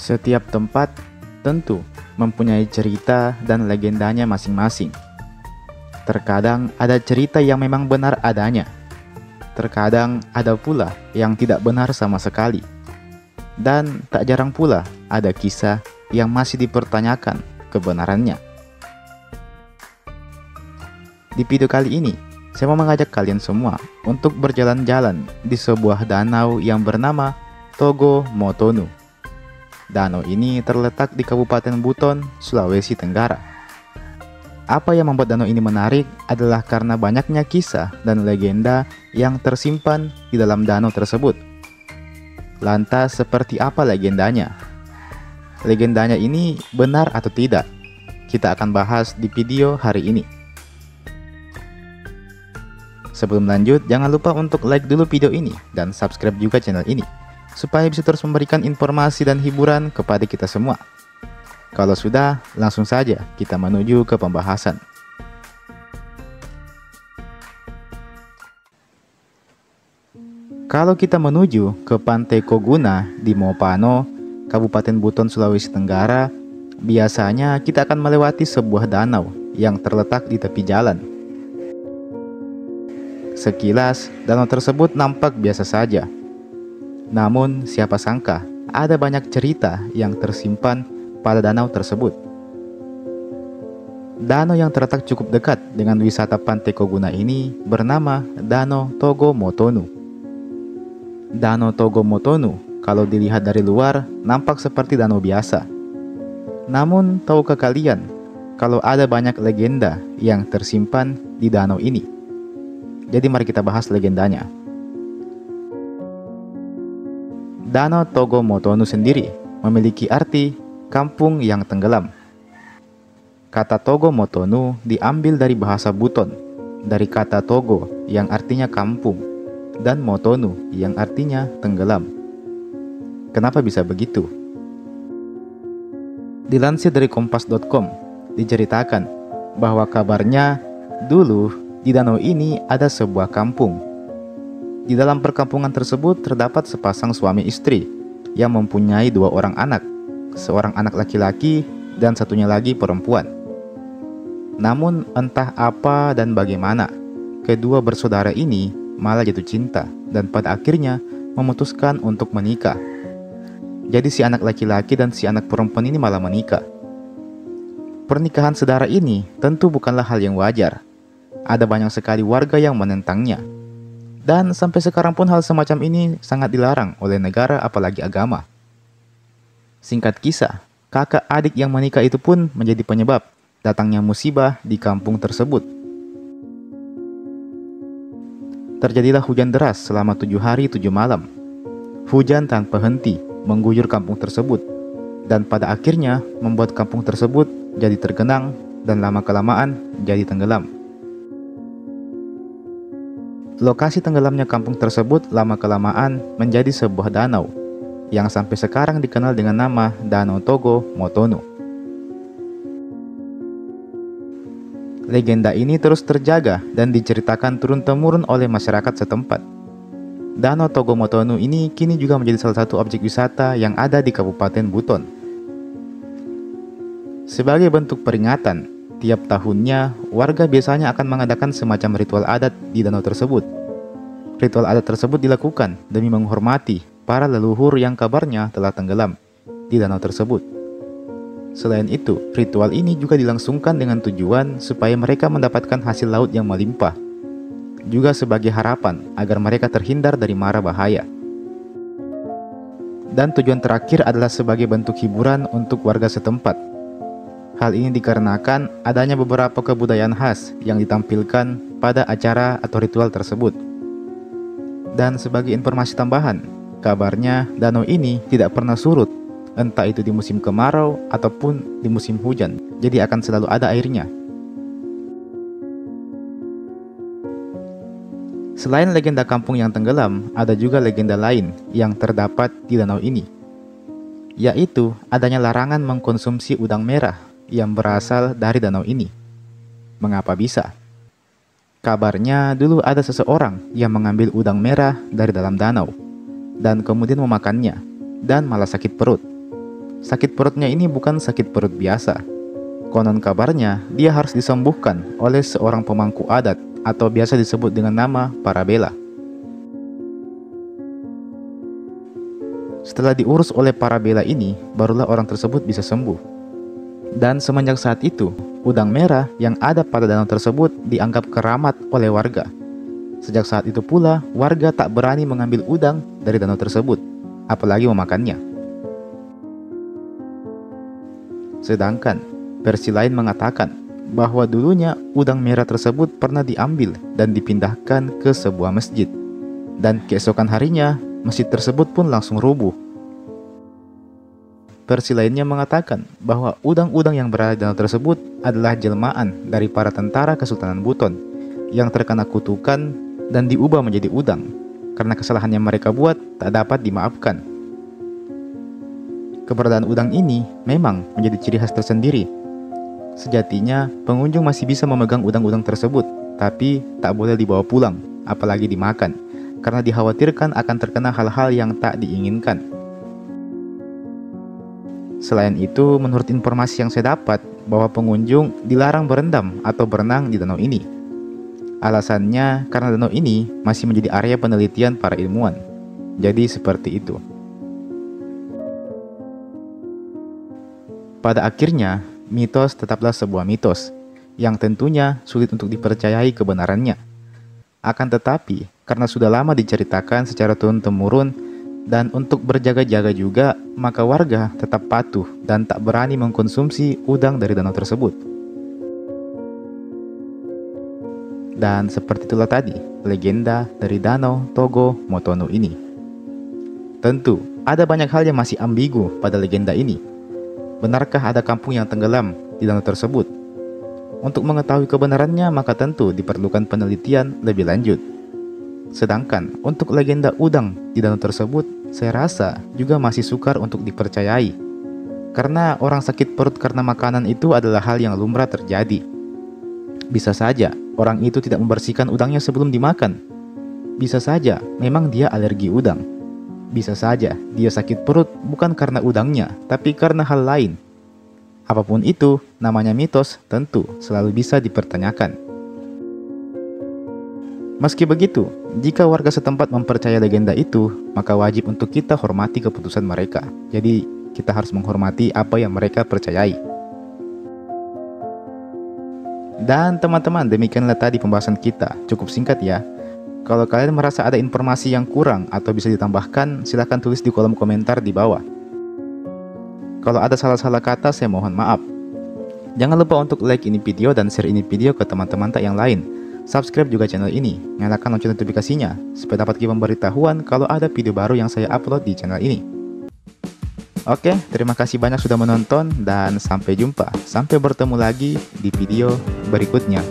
Setiap tempat tentu mempunyai cerita dan legendanya masing-masing. Terkadang ada cerita yang memang benar adanya. Terkadang ada pula yang tidak benar sama sekali. Dan tak jarang pula ada kisah yang masih dipertanyakan kebenarannya. Di video kali ini, saya mau mengajak kalian semua untuk berjalan-jalan di sebuah danau yang bernama Togo Motonu. Danau ini terletak di Kabupaten Buton, Sulawesi Tenggara. Apa yang membuat danau ini menarik adalah karena banyaknya kisah dan legenda yang tersimpan di dalam danau tersebut. Lantas, seperti apa legendanya? Legendanya ini benar atau tidak? Kita akan bahas di video hari ini. Sebelum lanjut, jangan lupa untuk like dulu video ini dan subscribe juga channel ini, supaya bisa terus memberikan informasi dan hiburan kepada kita semua. Kalau sudah, langsung saja kita menuju ke pembahasan. Kalau kita menuju ke Pantai Koguna di Mopano, Kabupaten Buton, Sulawesi Tenggara, biasanya kita akan melewati sebuah danau yang terletak di tepi jalan. Sekilas, danau tersebut nampak biasa saja. Namun, siapa sangka ada banyak cerita yang tersimpan pada danau tersebut. Danau yang terletak cukup dekat dengan wisata Pantai Koguna ini bernama Danau Togo Motonu. Danau Togo Motonu, kalau dilihat dari luar, nampak seperti danau biasa. Namun, tahukah kalian kalau ada banyak legenda yang tersimpan di danau ini? Jadi mari kita bahas legendanya. Danau Togo Motonu sendiri memiliki arti kampung yang tenggelam. Kata Togo Motonu diambil dari bahasa Buton, dari kata Togo yang artinya kampung, dan Motonu yang artinya tenggelam. Kenapa bisa begitu? Dilansir dari kompas.com, diceritakan bahwa kabarnya dulu di danau ini ada sebuah kampung. Di dalam perkampungan tersebut terdapat sepasang suami istri yang mempunyai 2 orang anak, seorang anak laki-laki dan satunya lagi perempuan. Namun entah apa dan bagaimana, kedua bersaudara ini malah jatuh cinta dan pada akhirnya memutuskan untuk menikah. Jadi si anak laki-laki dan si anak perempuan ini malah menikah. Pernikahan saudara ini tentu bukanlah hal yang wajar. Ada banyak sekali warga yang menentangnya. Dan sampai sekarang pun hal semacam ini sangat dilarang oleh negara apalagi agama. Singkat kisah, kakak adik yang menikah itu pun menjadi penyebab datangnya musibah di kampung tersebut. Terjadilah hujan deras selama 7 hari 7 malam. Hujan tanpa henti mengguyur kampung tersebut, dan pada akhirnya membuat kampung tersebut jadi tergenang dan lama-kelamaan jadi tenggelam. Lokasi tenggelamnya kampung tersebut lama-kelamaan menjadi sebuah danau yang sampai sekarang dikenal dengan nama Danau Togo Motonu. Legenda ini terus terjaga dan diceritakan turun-temurun oleh masyarakat setempat. Danau Togo Motonu ini kini juga menjadi salah satu objek wisata yang ada di Kabupaten Buton. Sebagai bentuk peringatan, tiap tahunnya, warga biasanya akan mengadakan semacam ritual adat di danau tersebut. Ritual adat tersebut dilakukan demi menghormati para leluhur yang kabarnya telah tenggelam di danau tersebut. Selain itu, ritual ini juga dilangsungkan dengan tujuan supaya mereka mendapatkan hasil laut yang melimpah, juga sebagai harapan agar mereka terhindar dari mara bahaya. Dan tujuan terakhir adalah sebagai bentuk hiburan untuk warga setempat. Hal ini dikarenakan adanya beberapa kebudayaan khas yang ditampilkan pada acara atau ritual tersebut. Dan sebagai informasi tambahan, kabarnya danau ini tidak pernah surut, entah itu di musim kemarau ataupun di musim hujan, jadi akan selalu ada airnya. Selain legenda kampung yang tenggelam, ada juga legenda lain yang terdapat di danau ini, yaitu adanya larangan mengkonsumsi udang merah yang berasal dari danau ini. Mengapa bisa? Kabarnya dulu ada seseorang yang mengambil udang merah dari dalam danau dan kemudian memakannya dan malah sakit perut. sakit perutnya ini bukan sakit perut biasa. Konon kabarnya, dia harus disembuhkan oleh seorang pemangku adat atau biasa disebut dengan nama Parabela. Setelah diurus oleh Parabela ini, barulah orang tersebut bisa sembuh. Dan semenjak saat itu, udang merah yang ada pada danau tersebut dianggap keramat oleh warga. Sejak saat itu pula, warga tak berani mengambil udang dari danau tersebut, apalagi memakannya. Sedangkan, versi lain mengatakan bahwa dulunya udang merah tersebut pernah diambil dan dipindahkan ke sebuah masjid. Dan keesokan harinya, masjid tersebut pun langsung rubuh. Versi lainnya mengatakan bahwa udang-udang yang berada di danau tersebut adalah jelmaan dari para tentara Kesultanan Buton yang terkena kutukan dan diubah menjadi udang karena kesalahan yang mereka buat tak dapat dimaafkan. Keberadaan udang ini memang menjadi ciri khas tersendiri. Sejatinya, pengunjung masih bisa memegang udang-udang tersebut, tapi tak boleh dibawa pulang, apalagi dimakan, karena dikhawatirkan akan terkena hal-hal yang tak diinginkan. Selain itu, menurut informasi yang saya dapat, bahwa pengunjung dilarang berendam atau berenang di danau ini. Alasannya karena danau ini masih menjadi area penelitian para ilmuwan. Jadi seperti itu. Pada akhirnya, mitos tetaplah sebuah mitos, yang tentunya sulit untuk dipercayai kebenarannya. Akan tetapi, karena sudah lama diceritakan secara turun-temurun, dan untuk berjaga-jaga juga, maka warga tetap patuh dan tak berani mengkonsumsi udang dari danau tersebut. Dan seperti itulah tadi, legenda dari Danau Togo Motono ini. Tentu, ada banyak hal yang masih ambigu pada legenda ini. Benarkah ada kampung yang tenggelam di danau tersebut? Untuk mengetahui kebenarannya, maka tentu diperlukan penelitian lebih lanjut. Sedangkan untuk legenda udang di danau tersebut, saya rasa juga masih sukar untuk dipercayai. Karena orang sakit perut karena makanan itu adalah hal yang lumrah terjadi. Bisa saja orang itu tidak membersihkan udangnya sebelum dimakan. Bisa saja memang dia alergi udang. Bisa saja dia sakit perut bukan karena udangnya, tapi karena hal lain. Apapun itu, namanya mitos tentu selalu bisa dipertanyakan. Meski begitu, jika warga setempat mempercayai legenda itu, maka wajib untuk kita hormati keputusan mereka. Jadi, kita harus menghormati apa yang mereka percayai. Dan teman-teman, demikianlah tadi pembahasan kita. Cukup singkat ya. Kalau kalian merasa ada informasi yang kurang atau bisa ditambahkan, silahkan tulis di kolom komentar di bawah. Kalau ada salah-salah kata, saya mohon maaf. Jangan lupa untuk like ini video dan share ini video ke teman-teman tak yang lain. Subscribe juga channel ini, nyalakan lonceng notifikasinya, supaya dapat pemberitahuan kalau ada video baru yang saya upload di channel ini. Oke, terima kasih banyak sudah menonton, dan sampai jumpa. Sampai bertemu lagi di video berikutnya.